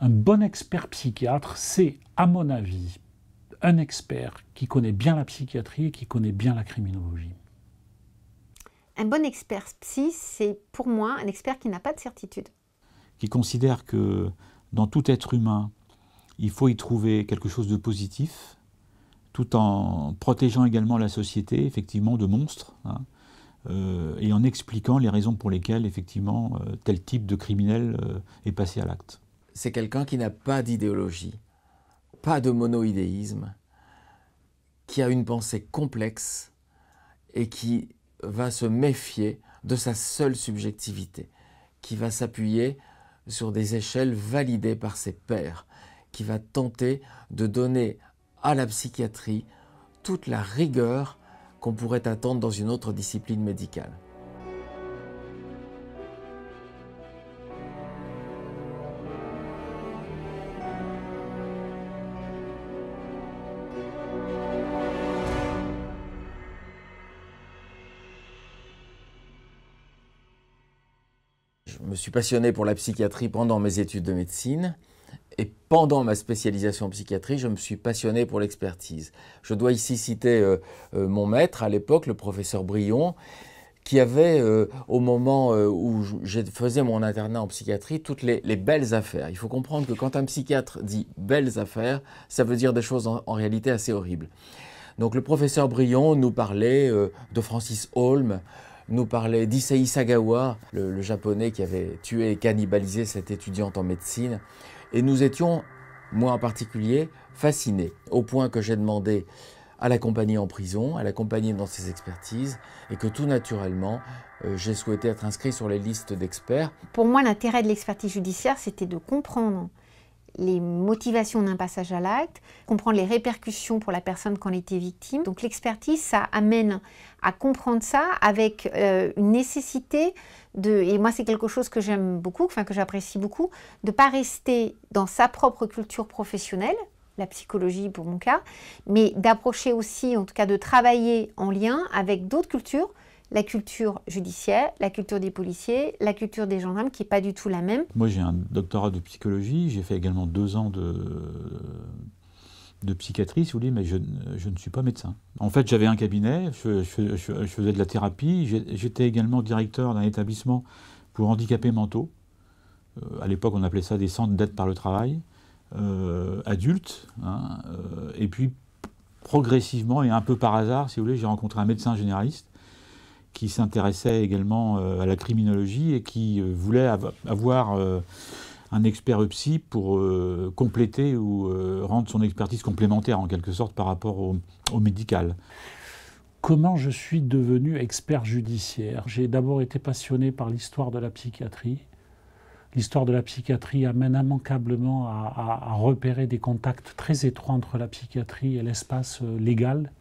Un bon expert psychiatre, c'est, à mon avis, un expert qui connaît bien la psychiatrie et qui connaît bien la criminologie. Un bon expert psy, c'est pour moi un expert qui n'a pas de certitude. Qui considère que dans tout être humain, il faut y trouver quelque chose de positif, tout en protégeant également la société, effectivement, de monstres, hein, et en expliquant les raisons pour lesquelles, effectivement, tel type de criminel est passé à l'acte. C'est quelqu'un qui n'a pas d'idéologie, pas de monoïdéisme, qui a une pensée complexe et qui va se méfier de sa seule subjectivité, qui va s'appuyer sur des échelles validées par ses pairs, qui va tenter de donner à la psychiatrie toute la rigueur qu'on pourrait attendre dans une autre discipline médicale. Je me suis passionné pour la psychiatrie pendant mes études de médecine et pendant ma spécialisation en psychiatrie, je me suis passionné pour l'expertise. Je dois ici citer mon maître à l'époque, le professeur Brion, qui avait, au moment où je faisais mon internat en psychiatrie, toutes les belles affaires. Il faut comprendre que quand un psychiatre dit « belles affaires », ça veut dire des choses en réalité assez horribles. Donc le professeur Brion nous parlait de Francis Holm, nous parlait d'Issei Sagawa, le japonais qui avait tué et cannibalisé cette étudiante en médecine. Et nous étions, moi en particulier, fascinés, au point que j'ai demandé à l'accompagner en prison, à l'accompagner dans ses expertises, et que tout naturellement, j'ai souhaité être inscrit sur les listes d'experts. Pour moi, l'intérêt de l'expertise judiciaire, c'était de comprendre les motivations d'un passage à l'acte, comprendre les répercussions pour la personne qui en était victime. Donc l'expertise, ça amène à comprendre ça avec une nécessité et moi c'est quelque chose que j'aime beaucoup, enfin que j'apprécie beaucoup, de ne pas rester dans sa propre culture professionnelle, la psychologie pour mon cas, mais d'approcher aussi, en tout cas de travailler en lien avec d'autres cultures, la culture judiciaire, la culture des policiers, la culture des gendarmes, qui n'est pas du tout la même. Moi, j'ai un doctorat de psychologie, j'ai fait également 2 ans de psychiatrie, si vous voulez, mais je ne suis pas médecin. En fait, j'avais un cabinet, je faisais de la thérapie, j'étais également directeur d'un établissement pour handicapés mentaux. À l'époque, on appelait ça des centres d'aide par le travail, adultes, hein, et puis progressivement, et un peu par hasard, si vous voulez, j'ai rencontré un médecin généraliste qui s'intéressait également à la criminologie et qui voulait avoir un expert psy pour compléter ou rendre son expertise complémentaire en quelque sorte par rapport au médical. Comment je suis devenu expert judiciaire? J'ai d'abord été passionné par l'histoire de la psychiatrie. L'histoire de la psychiatrie amène immanquablement à repérer des contacts très étroits entre la psychiatrie et l'espace légal,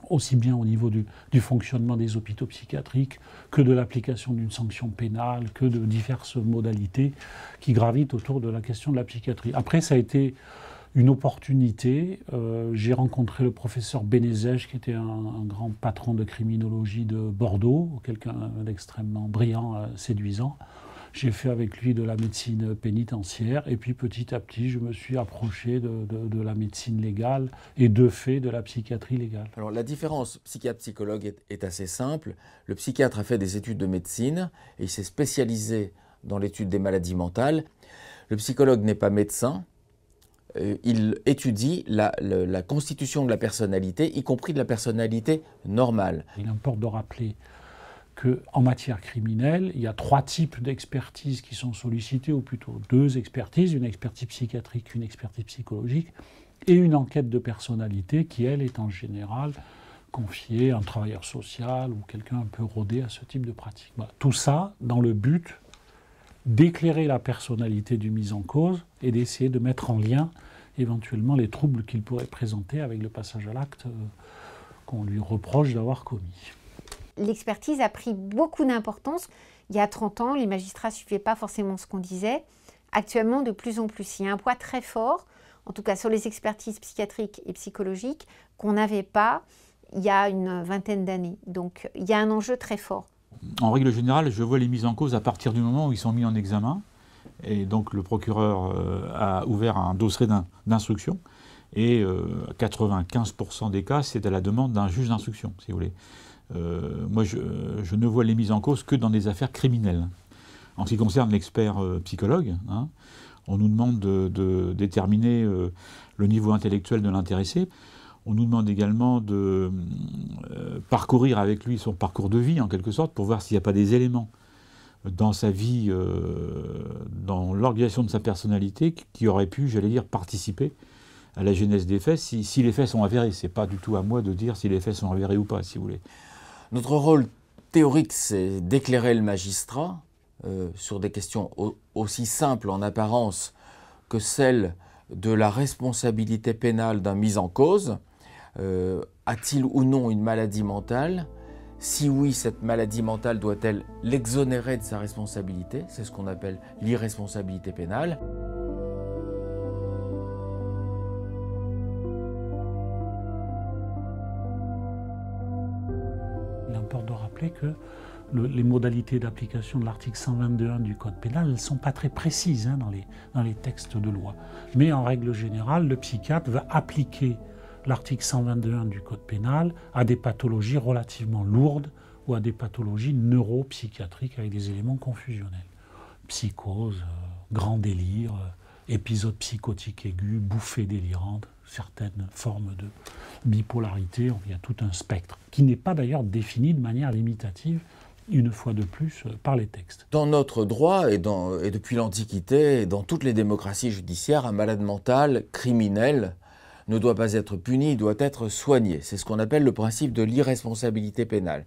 aussi bien au niveau du fonctionnement des hôpitaux psychiatriques que de l'application d'une sanction pénale, que de diverses modalités qui gravitent autour de la question de la psychiatrie. Après, ça a été une opportunité. J'ai rencontré le professeur Bénézège, qui était un grand patron de criminologie de Bordeaux, quelqu'un d'extrêmement brillant, séduisant. J'ai fait avec lui de la médecine pénitentiaire et puis petit à petit, je me suis approché de la médecine légale et de fait de la psychiatrie légale. Alors la différence psychiatre-psychologue est assez simple. Le psychiatre a fait des études de médecine et il s'est spécialisé dans l'étude des maladies mentales. Le psychologue n'est pas médecin. Il étudie la constitution de la personnalité, y compris de la personnalité normale. Il importe de rappeler qu'en matière criminelle, il y a 3 types d'expertises qui sont sollicitées, ou plutôt 2 expertises, une expertise psychiatrique, une expertise psychologique, et une enquête de personnalité qui, elle, est en général confiée à un travailleur social ou quelqu'un un peu rodé à ce type de pratique. Voilà. Tout ça dans le but d'éclairer la personnalité du mis en cause et d'essayer de mettre en lien éventuellement les troubles qu'il pourrait présenter avec le passage à l'acte qu'on lui reproche d'avoir commis. L'expertise a pris beaucoup d'importance. Il y a 30 ans, les magistrats ne suivaient pas forcément ce qu'on disait. Actuellement, de plus en plus, il y a un poids très fort, en tout cas sur les expertises psychiatriques et psychologiques, qu'on n'avait pas il y a une vingtaine d'années. Donc, il y a un enjeu très fort. En règle générale, je vois les mises en cause à partir du moment où ils sont mis en examen Et donc le procureur a ouvert un dossier d'instruction. Et 95% des cas, c'est à la demande d'un juge d'instruction, si vous voulez. Moi, je ne vois les mises en cause que dans des affaires criminelles. En ce qui concerne l'expert psychologue, hein, on nous demande de déterminer le niveau intellectuel de l'intéressé. On nous demande également de parcourir avec lui son parcours de vie, en quelque sorte, pour voir s'il n'y a pas des éléments dans sa vie, dans l'organisation de sa personnalité, qui auraient pu, j'allais dire, participer à la genèse des faits, si les faits sont avérés. Ce n'est pas du tout à moi de dire si les faits sont avérés ou pas, si vous voulez. Notre rôle théorique, c'est d'éclairer le magistrat sur des questions aussi simples en apparence que celle de la responsabilité pénale d'un mis en cause. A-t-il ou non une maladie mentale? Si oui, cette maladie mentale doit-elle l'exonérer de sa responsabilité? C'est ce qu'on appelle l'irresponsabilité pénale. Il importe de rappeler que les modalités d'application de l'article 122.1 du Code pénal ne sont pas très précises hein, dans les textes de loi. Mais en règle générale, le psychiatre va appliquer l'article 122.1 du Code pénal à des pathologies relativement lourdes ou à des pathologies neuropsychiatriques avec des éléments confusionnels. Psychose, grand délire, épisode psychotique aigu, bouffée délirante, certaines formes de bipolarité, il y a tout un spectre, qui n'est pas d'ailleurs défini de manière limitative, une fois de plus, par les textes. Dans notre droit, et depuis l'Antiquité, et dans toutes les démocraties judiciaires, un malade mental, criminel, ne doit pas être puni, il doit être soigné. C'est ce qu'on appelle le principe de l'irresponsabilité pénale.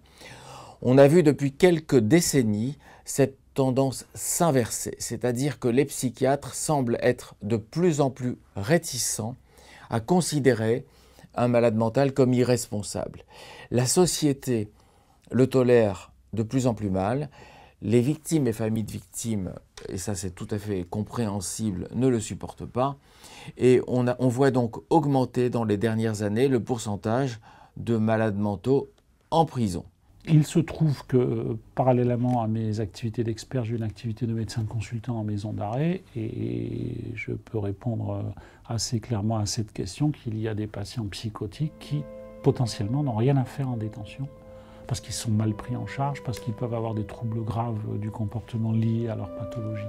On a vu depuis quelques décennies cette tendance s'inverser, c'est-à-dire que les psychiatres semblent être de plus en plus réticents à considérer un malade mental comme irresponsable. La société le tolère de plus en plus mal, les victimes et familles de victimes, et ça c'est tout à fait compréhensible, ne le supportent pas, et on voit donc augmenter dans les dernières années le pourcentage de malades mentaux en prison. Il se trouve que, parallèlement à mes activités d'expert, j'ai une activité de médecin consultant en maison d'arrêt et je peux répondre assez clairement à cette question qu'il y a des patients psychotiques qui, potentiellement, n'ont rien à faire en détention parce qu'ils sont mal pris en charge, parce qu'ils peuvent avoir des troubles graves du comportement liés à leur pathologie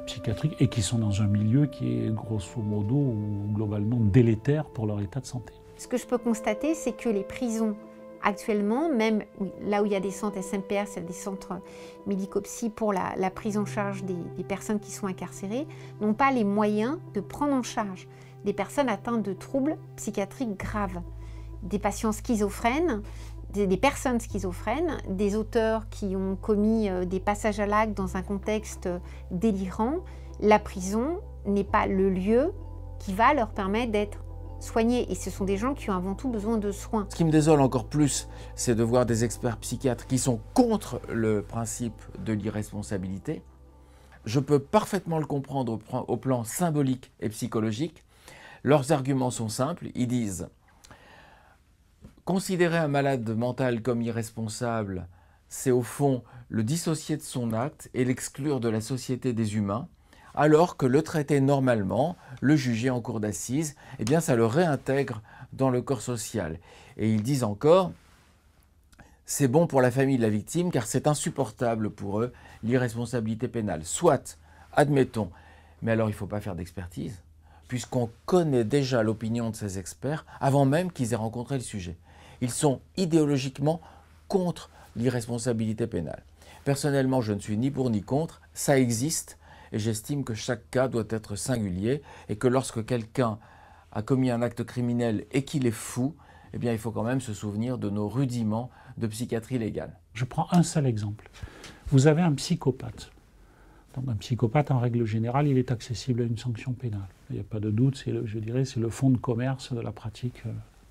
psychiatrique et qui sont dans un milieu qui est grosso modo ou globalement délétère pour leur état de santé. Ce que je peux constater, c'est que les prisons actuellement, même là où il y a des centres SMPR, c'est des centres médico-psy pour la prise en charge des personnes qui sont incarcérées, n'ont pas les moyens de prendre en charge des personnes atteintes de troubles psychiatriques graves, des patients schizophrènes, des personnes schizophrènes, des auteurs qui ont commis des passages à l'acte dans un contexte délirant. La prison n'est pas le lieu qui va leur permettre d'être soignés. Et ce sont des gens qui ont avant tout besoin de soins. Ce qui me désole encore plus, c'est de voir des experts psychiatres qui sont contre le principe de l'irresponsabilité. Je peux parfaitement le comprendre au plan symbolique et psychologique. Leurs arguments sont simples. Ils disent « Considérer un malade mental comme irresponsable, c'est au fond le dissocier de son acte et l'exclure de la société des humains. » Alors que le traiter normalement, le juger en cour d'assises, eh bien ça le réintègre dans le corps social. Et ils disent encore, c'est bon pour la famille de la victime car c'est insupportable pour eux l'irresponsabilité pénale. Soit, admettons, mais alors il ne faut pas faire d'expertise, puisqu'on connaît déjà l'opinion de ces experts avant même qu'ils aient rencontré le sujet. Ils sont idéologiquement contre l'irresponsabilité pénale. Personnellement, je ne suis ni pour ni contre, ça existe. Et j'estime que chaque cas doit être singulier et que lorsque quelqu'un a commis un acte criminel et qu'il est fou, eh bien, il faut quand même se souvenir de nos rudiments de psychiatrie légale. Je prends un seul exemple. Vous avez un psychopathe. Donc un psychopathe, en règle générale, il est accessible à une sanction pénale. Il n'y a pas de doute, c'est le fonds de commerce de la pratique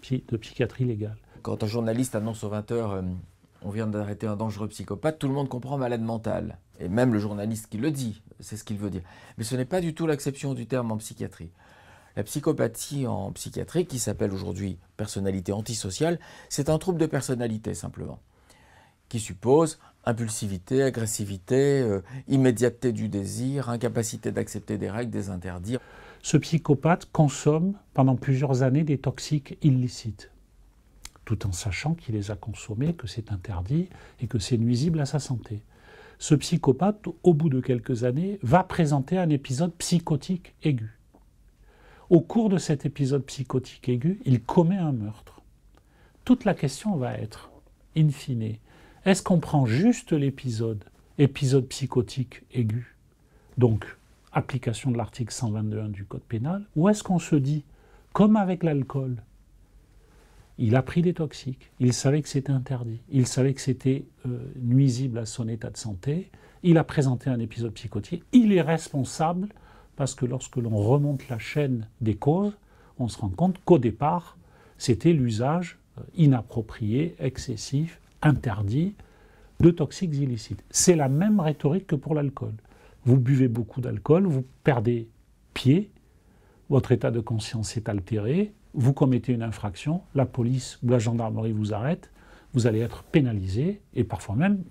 de psychiatrie légale. Quand un journaliste annonce aux 20h on vient d'arrêter un dangereux psychopathe, tout le monde comprend malade mental. Et même le journaliste qui le dit, c'est ce qu'il veut dire. Mais ce n'est pas du tout l'acception du terme en psychiatrie. La psychopathie en psychiatrie, qui s'appelle aujourd'hui personnalité antisociale, c'est un trouble de personnalité simplement. qui suppose impulsivité, agressivité, immédiateté du désir, incapacité d'accepter des règles, des interdits. Ce psychopathe consomme pendant plusieurs années des toxiques illicites, tout en sachant qu'il les a consommés, que c'est interdit et que c'est nuisible à sa santé. Ce psychopathe, au bout de quelques années, va présenter un épisode psychotique aigu. Au cours de cet épisode psychotique aigu, il commet un meurtre. Toute la question va être, in fine, est-ce qu'on prend juste l'épisode, épisode psychotique aigu, donc application de l'article 122.1 du Code pénal, ou est-ce qu'on se dit, comme avec l'alcool, il a pris des toxiques, il savait que c'était interdit, il savait que c'était nuisible à son état de santé, il a présenté un épisode psychotique, il est responsable, parce que lorsque l'on remonte la chaîne des causes, on se rend compte qu'au départ, c'était l'usage inapproprié, excessif, interdit de toxiques illicites. C'est la même rhétorique que pour l'alcool. Vous buvez beaucoup d'alcool, vous perdez pied, votre état de conscience est altéré, vous commettez une infraction, la police ou la gendarmerie vous arrête, vous allez être pénalisé et parfois même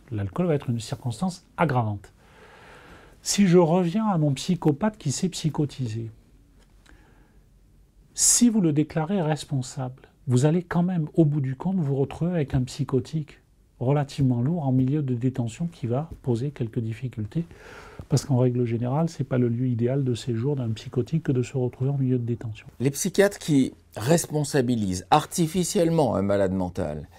l'alcool va être une circonstance aggravante. Si je reviens à mon psychopathe qui s'est psychotisé, si vous le déclarez responsable, vous allez quand même, au bout du compte, vous retrouver avec un psychotique relativement lourd en milieu de détention qui va poser quelques difficultés. Parce qu'en règle générale, ce n'est pas le lieu idéal de séjour d'un psychotique que de se retrouver en milieu de détention. Les psychiatres qui responsabilisent artificiellement un malade mental,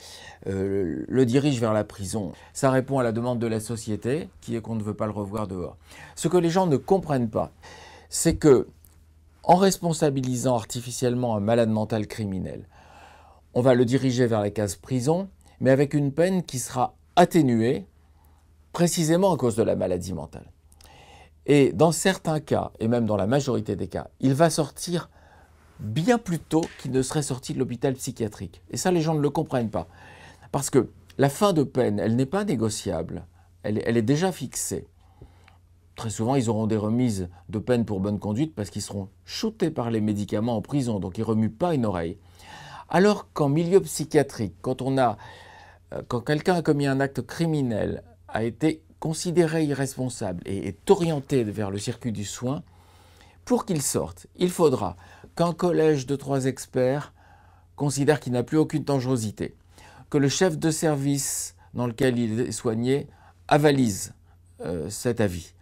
le dirigent vers la prison, ça répond à la demande de la société, qui est qu'on ne veut pas le revoir dehors. Ce que les gens ne comprennent pas, c'est que en responsabilisant artificiellement un malade mental criminel, on va le diriger vers la case prison, mais avec une peine qui sera atténuée précisément à cause de la maladie mentale. Et dans certains cas, et même dans la majorité des cas, il va sortir bien plus tôt qu'il ne serait sorti de l'hôpital psychiatrique. Et ça, les gens ne le comprennent pas. Parce que la fin de peine, elle n'est pas négociable, elle est déjà fixée. Très souvent, ils auront des remises de peine pour bonne conduite parce qu'ils seront shootés par les médicaments en prison, donc ils ne remuent pas une oreille. Alors qu'en milieu psychiatrique, quand quelqu'un a commis un acte criminel, a été considéré irresponsable et est orienté vers le circuit du soin, pour qu'il sorte, il faudra qu'un collège de 3 experts considère qu'il n'a plus aucune dangerosité, que le chef de service dans lequel il est soigné avalise cet avis,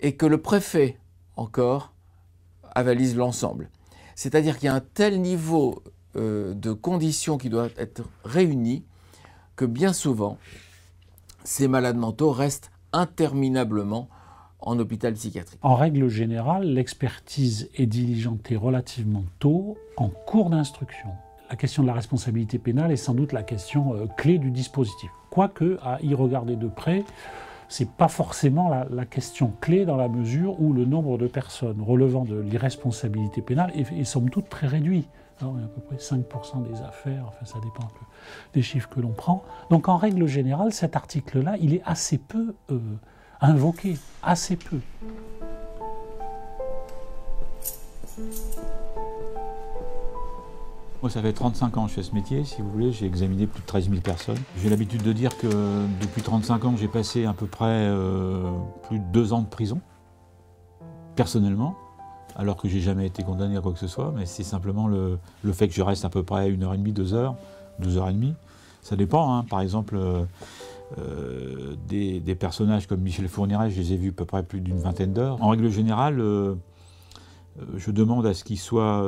et que le préfet, encore, avalise l'ensemble. C'est-à-dire qu'il y a un tel niveau de conditions qui doivent être réunies que bien souvent, ces malades mentaux restent interminablement en hôpital psychiatrique. En règle générale, l'expertise est diligentée relativement tôt, en cours d'instruction. La question de la responsabilité pénale est sans doute la question clé du dispositif. Quoique, à y regarder de près, ce n'est pas forcément la question clé dans la mesure où le nombre de personnes relevant de l'irresponsabilité pénale est somme toute très réduit. Alors, il y a à peu près 5% des affaires, enfin ça dépend un peu des chiffres que l'on prend. Donc en règle générale, cet article-là, il est assez peu invoqué, assez peu. Moi, ça fait 35 ans que je fais ce métier, si vous voulez. J'ai examiné plus de 13 000 personnes. J'ai l'habitude de dire que depuis 35 ans, j'ai passé à peu près plus de 2 ans de prison, personnellement, alors que j'ai jamais été condamné à quoi que ce soit. Mais c'est simplement le fait que je reste à peu près 1h30, 2 heures, 2h30. Ça dépend, hein. Par exemple, des personnages comme Michel Fourniret, je les ai vus à peu près plus d'une vingtaine d'heures. En règle générale, je demande à ce qu'ils soient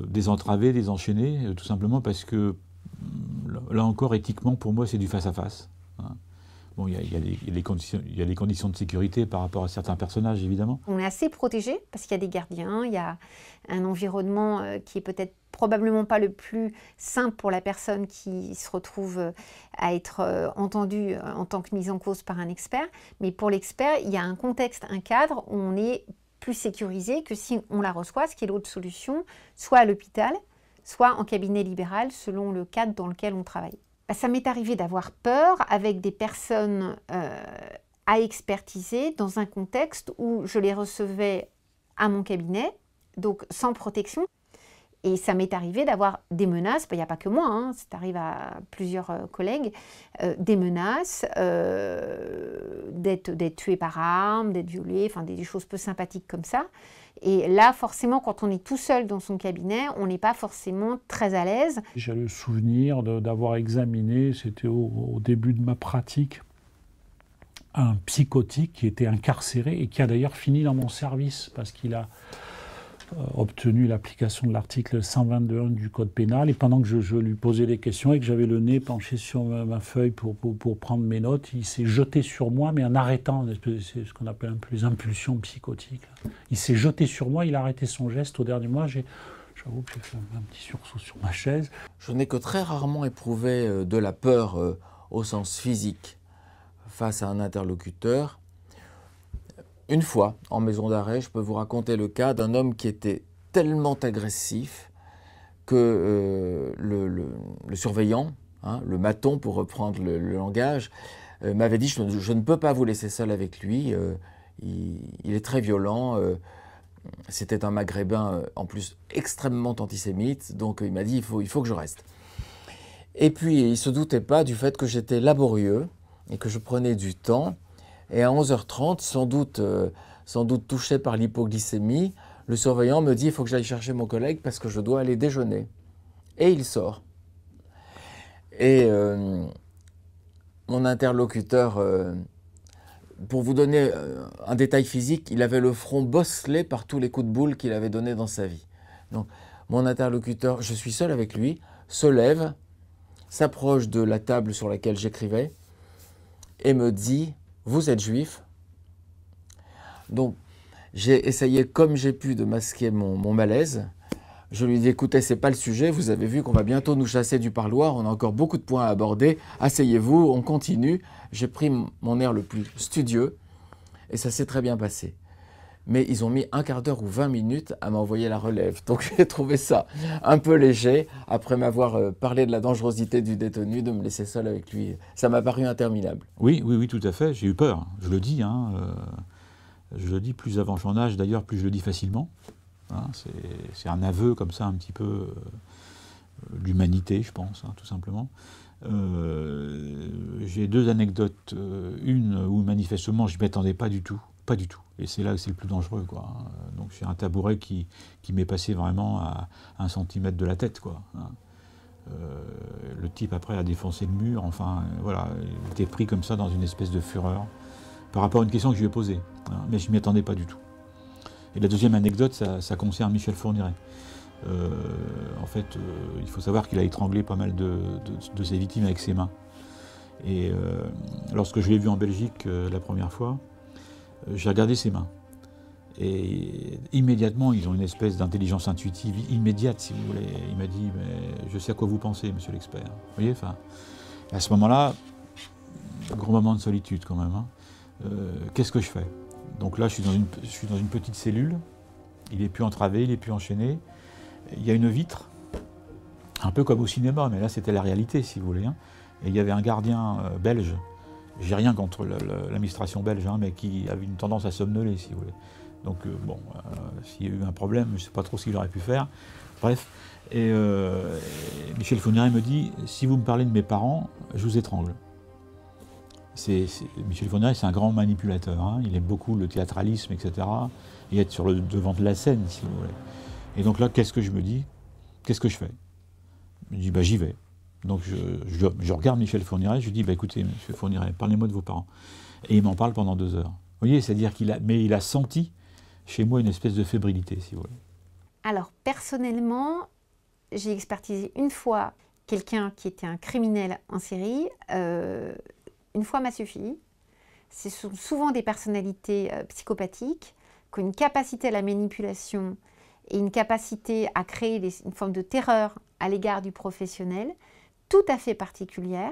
désentravé, désenchaîné, tout simplement parce que, là encore, éthiquement, pour moi, c'est du face-à-face. Hein. Bon, il y a des conditions de sécurité par rapport à certains personnages, évidemment. On est assez protégé parce qu'il y a des gardiens, il y a un environnement qui est peut-être probablement pas le plus simple pour la personne qui se retrouve à être entendue en tant que mise en cause par un expert. Mais pour l'expert, il y a un contexte, un cadre où on est plus sécurisé que si on la reçoit, ce qui est l'autre solution, soit à l'hôpital, soit en cabinet libéral, selon le cadre dans lequel on travaille. Ça m'est arrivé d'avoir peur avec des personnes à expertiser dans un contexte où je les recevais à mon cabinet, donc sans protection. Et ça m'est arrivé d'avoir des menaces, il n'y a pas que moi, hein, ça arrive à plusieurs collègues, des menaces, d'être tué par arme, d'être violé, enfin des choses peu sympathiques comme ça. Et là, forcément, quand on est tout seul dans son cabinet, on n'est pas forcément très à l'aise. J'ai le souvenir d'avoir examiné, c'était au début de ma pratique, un psychotique qui était incarcéré et qui a d'ailleurs fini dans mon service parce qu'il a obtenu l'application de l'article 122.1 du Code pénal, et pendant que je lui posais des questions et que j'avais le nez penché sur ma feuille pour prendre mes notes, il s'est jeté sur moi, mais en arrêtant, c'est ce qu'on appelle un peu les impulsions psychotiques. Il s'est jeté sur moi, il a arrêté son geste au dernier mois, j'avoue que j'ai fait un petit sursaut sur ma chaise. Je n'ai que très rarement éprouvé de la peur au sens physique face à un interlocuteur. Une fois, en maison d'arrêt, je peux vous raconter le cas d'un homme qui était tellement agressif que le surveillant, hein, le maton pour reprendre le langage, m'avait dit « je ne peux pas vous laisser seul avec lui, il est très violent ». C'était un maghrébin en plus extrêmement antisémite, donc il m'a dit il faut que je reste. Et puis il ne se doutait pas du fait que j'étais laborieux et que je prenais du temps. Et à 11h30, sans doute touché par l'hypoglycémie, le surveillant me dit « il faut que j'aille chercher mon collègue parce que je dois aller déjeuner ». Et il sort. Et mon interlocuteur, pour vous donner un détail physique, il avait le front bosselé par tous les coups de boule qu'il avait donnés dans sa vie. Donc mon interlocuteur, je suis seul avec lui, se lève, s'approche de la table sur laquelle j'écrivais et me dit « vous êtes juif ?» Donc, j'ai essayé comme j'ai pu de masquer mon malaise. Je lui ai dit « écoutez, c'est pas le sujet, vous avez vu qu'on va bientôt nous chasser du parloir, on a encore beaucoup de points à aborder, asseyez-vous, on continue. » J'ai pris mon air le plus studieux et ça s'est très bien passé. Mais ils ont mis un quart d'heure ou 20 minutes à m'envoyer la relève. Donc j'ai trouvé ça un peu léger, après m'avoir parlé de la dangerosité du détenu, de me laisser seul avec lui. Ça m'a paru interminable. Oui, tout à fait, j'ai eu peur, je le dis. Je le dis, plus avant j'en âge, d'ailleurs, plus je le dis facilement. Hein, c'est un aveu comme ça, un petit peu l'humanité, je pense, hein, tout simplement. J'ai deux anecdotes. Une où manifestement je ne m'y attendais pas du tout. Pas du tout. Et c'est là que c'est le plus dangereux, quoi. Donc j'ai un tabouret qui m'est passé vraiment à 1 centimètre de la tête, quoi. Le type après a défoncé le mur, enfin voilà, il était pris comme ça dans une espèce de fureur par rapport à une question que je lui ai posée, hein, mais je ne m'y attendais pas du tout. Et la deuxième anecdote, ça concerne Michel Fourniret. En fait, il faut savoir qu'il a étranglé pas mal de ses victimes avec ses mains. Et lorsque je l'ai vu en Belgique la première fois, j'ai regardé ses mains. Et immédiatement, ils ont une espèce d'intelligence intuitive immédiate, si vous voulez. Il m'a dit, mais je sais à quoi vous pensez, monsieur l'expert. Vous voyez, enfin, à ce moment-là, gros moment de solitude quand même. Hein. Qu'est-ce que je fais? Donc là, je suis dans une petite cellule. Il n'est plus entravé, il n'est plus enchaîné. Il y a une vitre, un peu comme au cinéma, mais là, c'était la réalité, si vous voulez. Hein. Et il y avait un gardien belge. J'ai rien contre l'administration belge, hein, mais qui avait une tendance à somnoler, si vous voulez. Donc, bon, s'il y a eu un problème, je ne sais pas trop ce qu'il aurait pu faire. Bref. Et Michel Fourniret me dit, si vous me parlez de mes parents, je vous étrangle. Michel Fourniret, c'est un grand manipulateur. Hein. Il aime beaucoup le théâtralisme, etc. Et être sur le devant de la scène, si vous voulez. Et donc là, qu'est-ce que je me dis? Qu'est-ce que je fais? Je me dis, j'y vais. Donc je regarde Michel Fourniret, je lui dis, écoutez, monsieur Fourniret, parlez-moi de vos parents. Et il m'en parle pendant 2 heures. Vous voyez, c'est-à-dire qu'il a senti chez moi une espèce de fébrilité, si vous voulez. Alors, personnellement, j'ai expertisé une fois quelqu'un qui était un criminel en série. Une fois m'a suffi. Ce sont souvent des personnalités psychopathiques qui ont une capacité à la manipulation et une capacité à créer une forme de terreur à l'égard du professionnel tout à fait particulière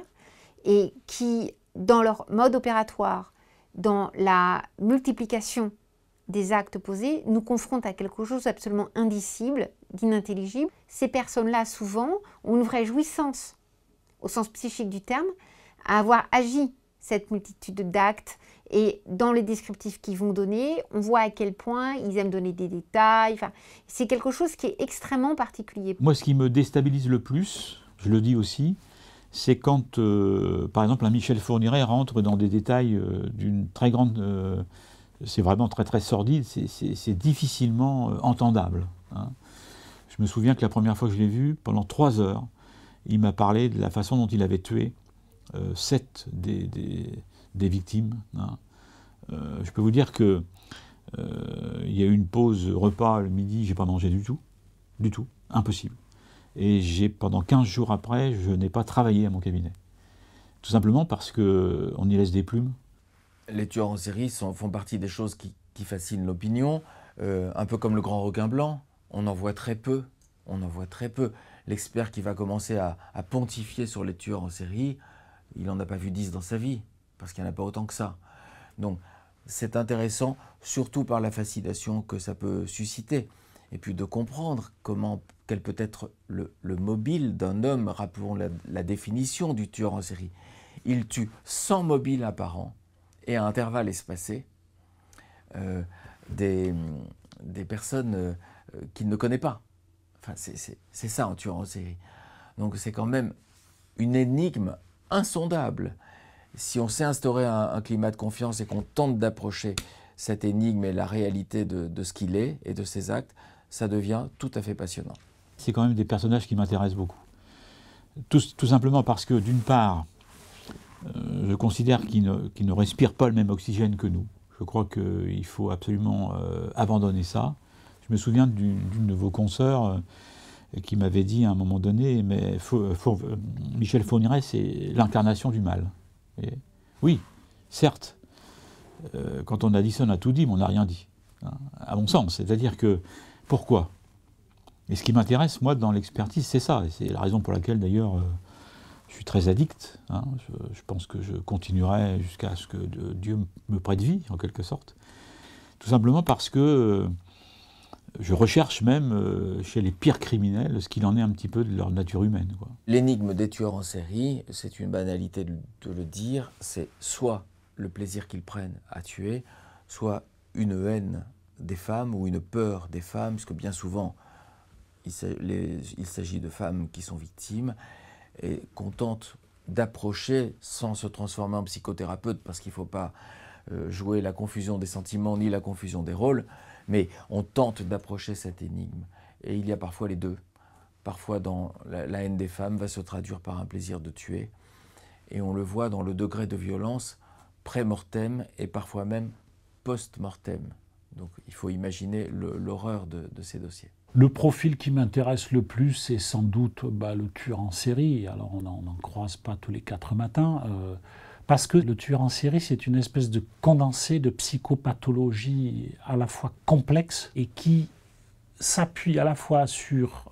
et qui, dans leur mode opératoire, dans la multiplication des actes posés, nous confrontent à quelque chose d'absolument indicible, d'inintelligible. Ces personnes-là, souvent, ont une vraie jouissance, au sens psychique du terme, à avoir agi cette multitude d'actes. Et dans les descriptifs qu'ils vont donner, on voit à quel point ils aiment donner des détails. Enfin, c'est quelque chose qui est extrêmement particulier. Moi, ce qui me déstabilise le plus, je le dis aussi, c'est quand, par exemple, un Michel Fourniret rentre dans des détails d'une très grande... c'est vraiment très très sordide, c'est difficilement entendable. Hein. Je me souviens que la première fois que je l'ai vu, pendant 3 heures, il m'a parlé de la façon dont il avait tué 7 des victimes. Hein. Je peux vous dire que il y a eu une pause repas le midi, j'ai pas mangé du tout, impossible. Et pendant 15 jours après, je n'ai pas travaillé à mon cabinet. Tout simplement parce qu'on y laisse des plumes. Les tueurs en série font partie des choses qui fascinent l'opinion, un peu comme le grand requin blanc, on en voit très peu. L'expert qui va commencer à pontifier sur les tueurs en série, il n'en a pas vu 10 dans sa vie, parce qu'il n'y en a pas autant que ça. Donc c'est intéressant, surtout par la fascination que ça peut susciter, et puis de comprendre quel peut être le mobile d'un homme. Rappelons la définition du tueur en série. Il tue 100 mobiles apparents, et à intervalles espacés, des personnes qu'il ne connaît pas. Enfin, c'est ça un tueur en série. Donc c'est quand même une énigme insondable. Si on sait instaurer un climat de confiance et qu'on tente d'approcher cette énigme et la réalité de ce qu'il est et de ses actes, ça devient tout à fait passionnant. C'est quand même des personnages qui m'intéressent beaucoup. Tout simplement parce que, d'une part, je considère qu'ils ne respirent pas le même oxygène que nous. Je crois qu'il faut absolument abandonner ça. Je me souviens d'une de vos consoeurs qui m'avait dit à un moment donné, mais Michel Fourniret, c'est l'incarnation du mal. Et, oui, certes, quand on a dit ça, on a tout dit, mais on n'a rien dit, hein, à mon sens. C'est-à-dire que, pourquoi? Et ce qui m'intéresse, moi, dans l'expertise, c'est ça. Et c'est la raison pour laquelle, d'ailleurs, je suis très addict. Hein. Je pense que je continuerai jusqu'à ce que Dieu me prête vie, en quelque sorte. Tout simplement parce que je recherche même chez les pires criminels ce qu'il en est un petit peu de leur nature humaine. L'énigme des tueurs en série, c'est une banalité de le dire, c'est soit le plaisir qu'ils prennent à tuer, soit une haine des femmes ou une peur des femmes, parce que bien souvent, il s'agit de femmes qui sont victimes, et qu'on tente d'approcher sans se transformer en psychothérapeute, parce qu'il ne faut pas jouer la confusion des sentiments ni la confusion des rôles, mais on tente d'approcher cette énigme. Et il y a parfois les deux. Parfois, la haine des femmes va se traduire par un plaisir de tuer. Et on le voit dans le degré de violence pré-mortem et parfois même post-mortem. Donc il faut imaginer l'horreur de ces dossiers. Le profil qui m'intéresse le plus, c'est sans doute le tueur en série. Alors on n'en croise pas tous les 4 matins. Parce que le tueur en série, c'est une espèce de condensé de psychopathologie à la fois complexe et qui s'appuie à la fois sur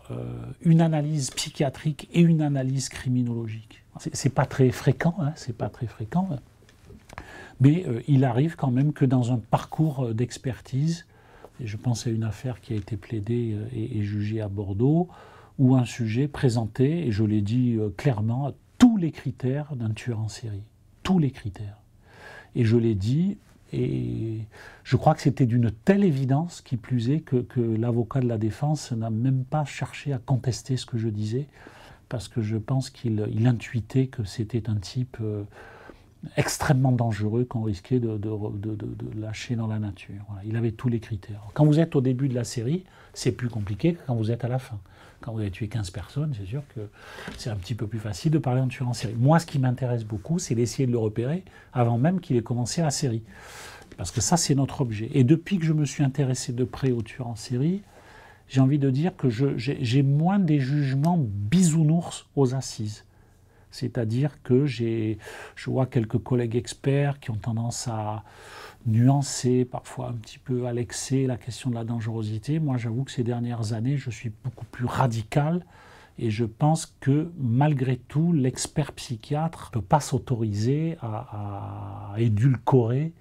une analyse psychiatrique et une analyse criminologique. C'est pas très fréquent, hein, c'est pas très fréquent, mais il arrive quand même que dans un parcours d'expertise, et je pense à une affaire qui a été plaidée et jugée à Bordeaux, où un sujet présentait, et je l'ai dit clairement, tous les critères d'un tueur en série. Tous les critères. Et je l'ai dit, et je crois que c'était d'une telle évidence, qui plus est, que l'avocat de la défense n'a même pas cherché à contester ce que je disais, parce que je pense qu'il intuitait que c'était un type extrêmement dangereux qu'on risquait de lâcher dans la nature. Voilà, il avait tous les critères. Quand vous êtes au début de la série, c'est plus compliqué que quand vous êtes à la fin. Quand vous avez tué 15 personnes, c'est sûr que c'est un petit peu plus facile de parler d'un tueur en série. Moi, ce qui m'intéresse beaucoup, c'est d'essayer de le repérer avant même qu'il ait commencé la série. Parce que ça, c'est notre objet. Et depuis que je me suis intéressé de près aux tueurs en série, j'ai envie de dire que j'ai moins des jugements bisounours aux assises. C'est-à-dire que je vois quelques collègues experts qui ont tendance à nuancer, parfois un petit peu à l'excès, la question de la dangerosité. Moi, j'avoue que ces dernières années, je suis beaucoup plus radical et je pense que, malgré tout, l'expert psychiatre ne peut pas s'autoriser à édulcorer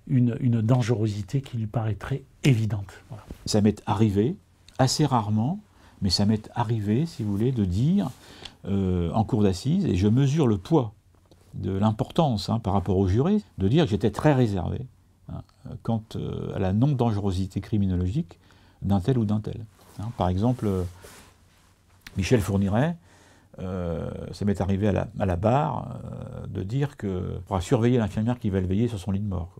une dangerosité qui lui paraîtrait évidente. Voilà. Ça m'est arrivé, assez rarement, mais ça m'est arrivé, si vous voulez, de dire en cour d'assises, et je mesure le poids de l'importance par rapport aux jurés, de dire que j'étais très réservé quant à la non-dangerosité criminologique d'un tel ou d'un tel. Par exemple, Michel Fourniret, ça m'est arrivé à la barre de dire que pourra surveiller l'infirmière qui va le veiller sur son lit de mort.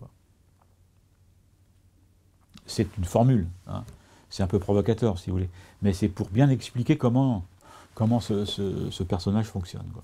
C'est une formule, c'est un peu provocateur si vous voulez, mais c'est pour bien expliquer comment ce personnage fonctionne, quoi.